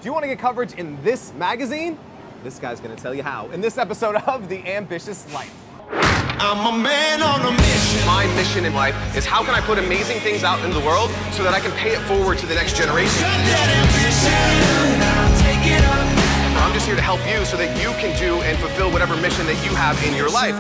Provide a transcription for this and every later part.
Do you want to get coverage in this magazine? This guy's going to tell you how in this episode of The Ambitious Life. I'm a man on a mission. My mission in life is how can I put amazing things out into the world so that I can pay it forward to the next generation. I'm just here to help you so that you can do and fulfill whatever mission that you have in your life.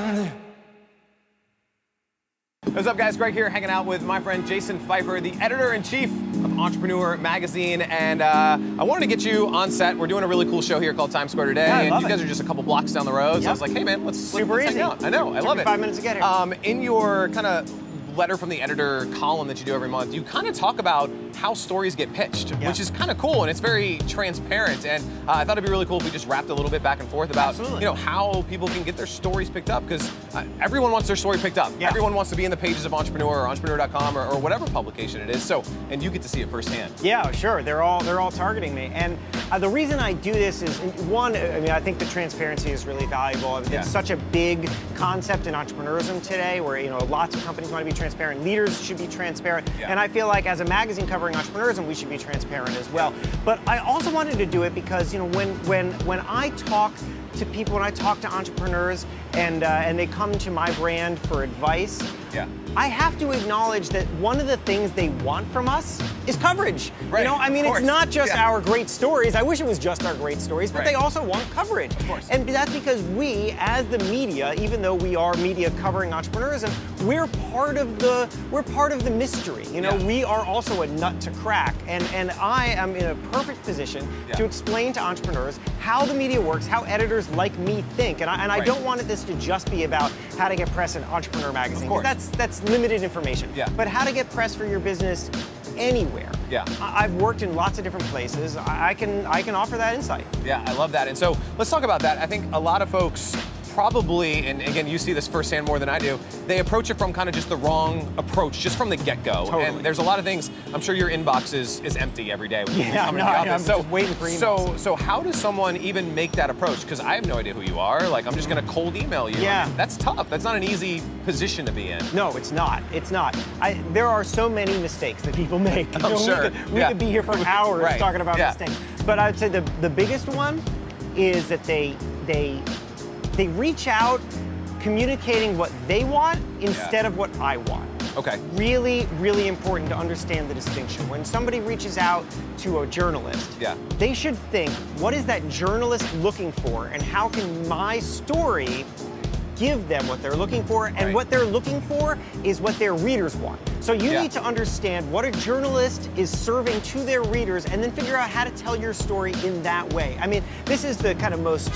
What's up, guys? Greg here, hanging out with my friend Jason Feifer, the editor-in-chief of Entrepreneur Magazine, and I wanted to get you on set. We're doing a really cool show here called Times Square today, and you guys are just a couple blocks down the road, so I was like, hey man, let's hang out. I know, I love it. 5 minutes to get here. In your kind of letter from the editor column that you do every month, you kind of talk about how stories get pitched, which is kind of cool, and it's very transparent, and I thought it'd be really cool if we just wrapped a little bit back and forth about how people can get their stories picked up, because everyone wants their story picked up. Everyone wants to be in the pages of Entrepreneur or Entrepreneur.com or whatever publication it is, so, and you get to see it firsthand. Yeah, sure, they're all targeting me, and the reason I do this is, one, I mean, I think the transparency is really valuable. It's such a big concept in entrepreneurism today where, lots of companies want to be transparent, leaders should be transparent, and I feel like as a magazine covering entrepreneurism, we should be transparent as well. But I also wanted to do it because, when I talk to people, when I talk to entrepreneurs and they come to my brand for advice, I have to acknowledge that one of the things they want from us is coverage. Right. It's not just our great stories. I wish it was just our great stories, but they also want coverage. Of course. And that's because we, as the media, even though we are media covering entrepreneurism, we're part of the mystery. We are also a nut to crack. And I am in a perfect position to explain to entrepreneurs how the media works, how editors like me think. And I don't want this to just be about how to get press in Entrepreneur Magazine. Of course. That's limited information. But how to get press for your business anywhere. I've worked in lots of different places. I can offer that insight. Yeah, I love that. And so let's talk about that. I think a lot of folks probably, and again, you see this firsthand more than I do, they approach it from kind of just the wrong approach, just from the get-go. Totally. And there's a lot of things, I'm sure your inbox is empty every day when you come into the office. I'm just waiting for emails. So how does someone even make that approach? Because I have no idea who you are. Like, I'm just going to cold email you. I mean, that's tough. That's not an easy position to be in. No, it's not. It's not. There are so many mistakes that people make. I'm sure. We could be here for hours talking about mistakes. But I'd say the biggest one is that they reach out communicating what they want instead of what I want. Okay. Really, really important to understand the distinction. When somebody reaches out to a journalist, they should think, what is that journalist looking for, and how can my story give them what they're looking for, and what they're looking for is what their readers want. So you need to understand what a journalist is serving to their readers and then figure out how to tell your story in that way. I mean, this is the kind of most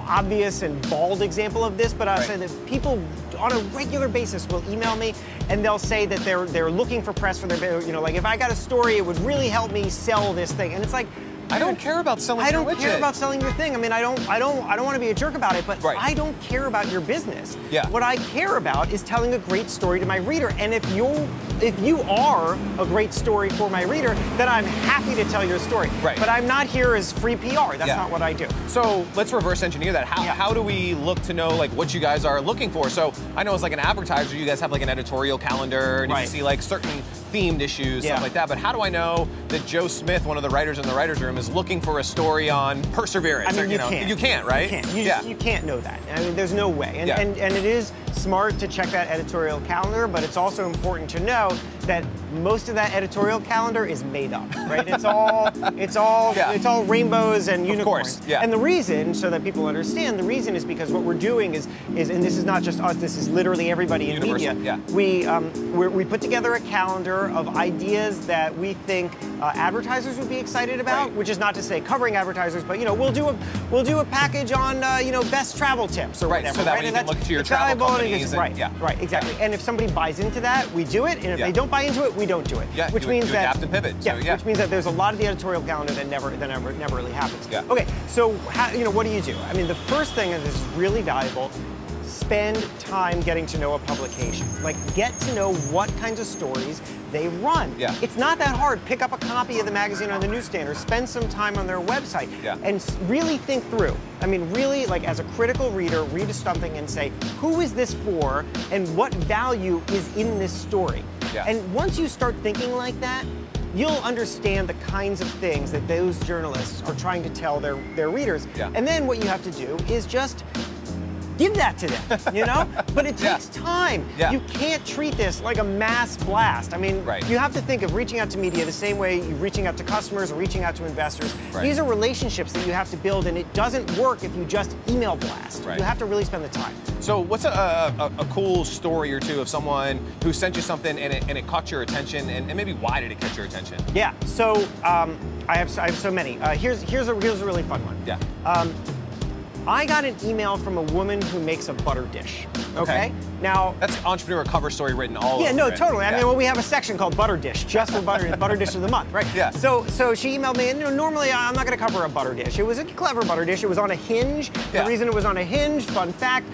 obvious and bald example of this, but I'll say that people on a regular basis will email me and they'll say that they're looking for press for their, like if I got a story, it would really help me sell this thing. And it's like, I don't care about selling your widget. I don't care about selling your thing. I mean, I don't want to be a jerk about it, but I don't care about your business. What I care about is telling a great story to my reader. And if you are a great story for my reader, then I'm happy to tell your story. But I'm not here as free PR. That's not what I do. So let's reverse engineer that. How do we look to know like what you guys are looking for? So I know as like an advertiser, you guys have like an editorial calendar, and you can see like certain themed issues, stuff like that. But how do I know that Joe Smith, one of the writers in the writer's room, is looking for a story on perseverance? I mean, you can't, right? You can't know that. I mean, there's no way. And it is smart to check that editorial calendar, but it's also important to know that most of that editorial calendar is made up, right? It's all rainbows and unicorns. Of course, And the reason, so that people understand, the reason is because what we're doing is, and this is not just us, this is literally everybody in media. We put together a calendar of ideas that we think advertisers would be excited about, which is not to say covering advertisers, but we'll do a package on best travel tips or whatever. So that way you can look to your travel companies. Right, exactly. And if somebody buys into that, we do it, and if they don't buy into it, we don't do it. Which means that adapt and pivot. Which means that there's a lot of the editorial calendar that never really happens. Okay, so what do you do? I mean, the first thing, and this is really valuable, spend time getting to know a publication. Like, get to know what kinds of stories they run. It's not that hard. Pick up a copy of the magazine on the newsstand or spend some time on their website and really think through. I mean, really, like as a critical reader, read something and say, who is this for and what value is in this story? And once you start thinking like that, you'll understand the kinds of things that those journalists are trying to tell their readers. Yeah. And then what you have to do is just give that to them, you know? But it takes time. Yeah. You can't treat this like a mass blast. I mean, you have to think of reaching out to media the same way you're reaching out to customers or reaching out to investors. These are relationships that you have to build, and it doesn't work if you just email blast. You have to really spend the time. So what's a cool story or two of someone who sent you something and it caught your attention, and maybe why did it catch your attention? Yeah, so I have so many. Here's a really fun one. Yeah. I got an email from a woman who makes a butter dish. Okay. Now that's entrepreneur cover story written all over. Yeah, no, totally. I mean, well, we have a section called Butter Dish, just for butter dish of the month, right? Yeah. So she emailed me, and normally I'm not going to cover a butter dish. It was a clever butter dish. It was on a hinge. The reason it was on a hinge, fun fact,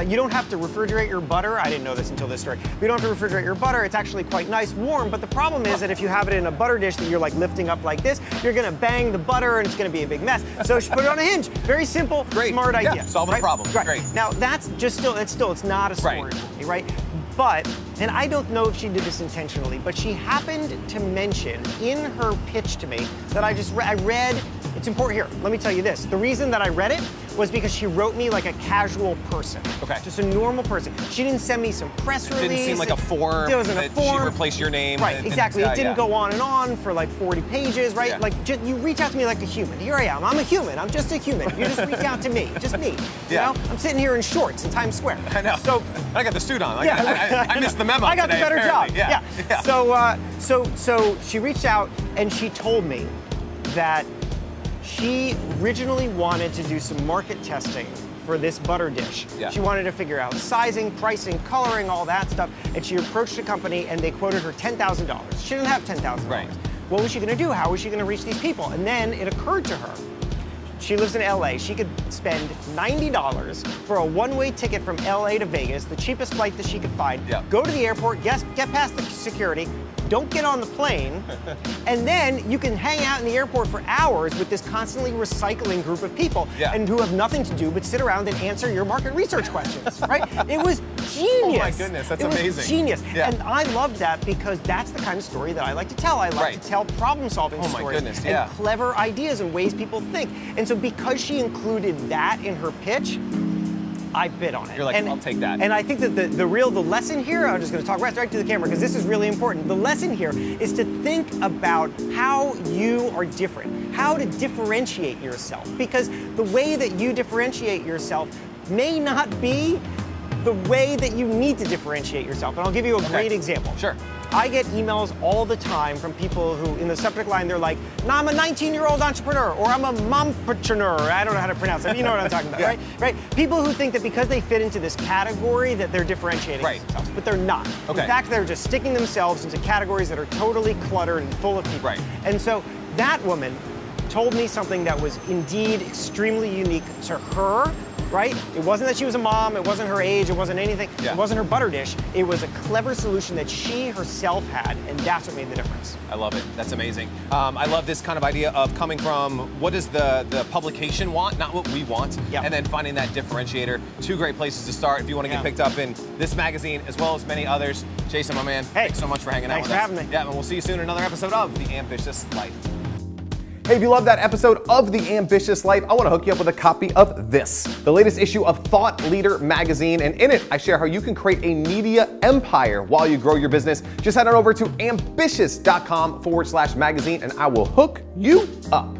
you don't have to refrigerate your butter. I didn't know this until this story. You don't have to refrigerate your butter. It's actually quite nice, warm. But the problem is that if you have it in a butter dish that you're like lifting up like this, you're going to bang the butter, and it's going to be a big mess. So she put it on a hinge. Very simple, smart idea. Yeah, solving a problem. Right. Great. Now that's just it's not a story for me, right? But, and I don't know if she did this intentionally, but she happened to mention in her pitch to me that I read, it's important here, let me tell you this. The reason that I read it was because she wrote me like a casual person. Okay. Just a normal person. She didn't send me some press release. It didn't seem like a form. It wasn't a form. She replaced your name. Right, exactly. It didn't go on and on for like 40 pages, right? Yeah. Like, you reach out to me like a human. Here I am. I'm a human. I'm just a human. You just reach out to me. Just me. You know? I'm sitting here in shorts in Times Square. I know. So I got the suit on. I missed the memo. I got today, the better apparently. job. Yeah. So she reached out and she told me that she originally wanted to do some market testing for this butter dish. Yeah. She wanted to figure out sizing, pricing, coloring, all that stuff, and she approached a company and they quoted her $10,000. She didn't have $10,000. Right. What was she gonna do? How was she gonna reach these people? And then it occurred to her, she lives in LA, she could spend $90 for a one-way ticket from LA to Vegas, the cheapest flight that she could find, go to the airport, get past the security, don't get on the plane, and then you can hang out in the airport for hours with this constantly recycling group of people and who have nothing to do but sit around and answer your market research questions, right? It was genius. Oh my goodness, that's amazing. It was genius. And I loved that because that's the kind of story that I like to tell. I like to tell problem-solving stories. Oh my goodness, and clever ideas and ways people think. And so because she included that in her pitch, I bid on it. You're like, I'll take that. And I think that the lesson here, I'm just going to talk right to the camera because this is really important. The lesson here is to think about how you are different, how to differentiate yourself. Because the way that you differentiate yourself may not be the way that you need to differentiate yourself. And I'll give you a great example. Sure. I get emails all the time from people who, in the subject line, they're like, no, I'm a 19-year-old entrepreneur, or I'm a mompreneur. I don't know how to pronounce it. You know what I'm talking about, right? People who think that because they fit into this category that they're differentiating themselves, but they're not. In fact, they're just sticking themselves into categories that are totally cluttered and full of people. And so that woman told me something that was indeed extremely unique to her. Right? It wasn't that she was a mom, it wasn't her age, it wasn't anything, it wasn't her butter dish. It was a clever solution that she herself had, and that's what made the difference. I love it. That's amazing. I love this kind of idea of coming from what does the publication want, not what we want, and then finding that differentiator. Two great places to start if you want to get picked up in this magazine as well as many others. Jason, my man, thanks so much for hanging out with us. Thanks for having me. Yeah, and we'll see you soon in another episode of The Ambitious Life. Hey, if you love that episode of The Ambitious Life, I want to hook you up with a copy of this, the latest issue of Thought Leader magazine. And in it, I share how you can create a media empire while you grow your business. Just head on over to ambitious.com/magazine and I will hook you up.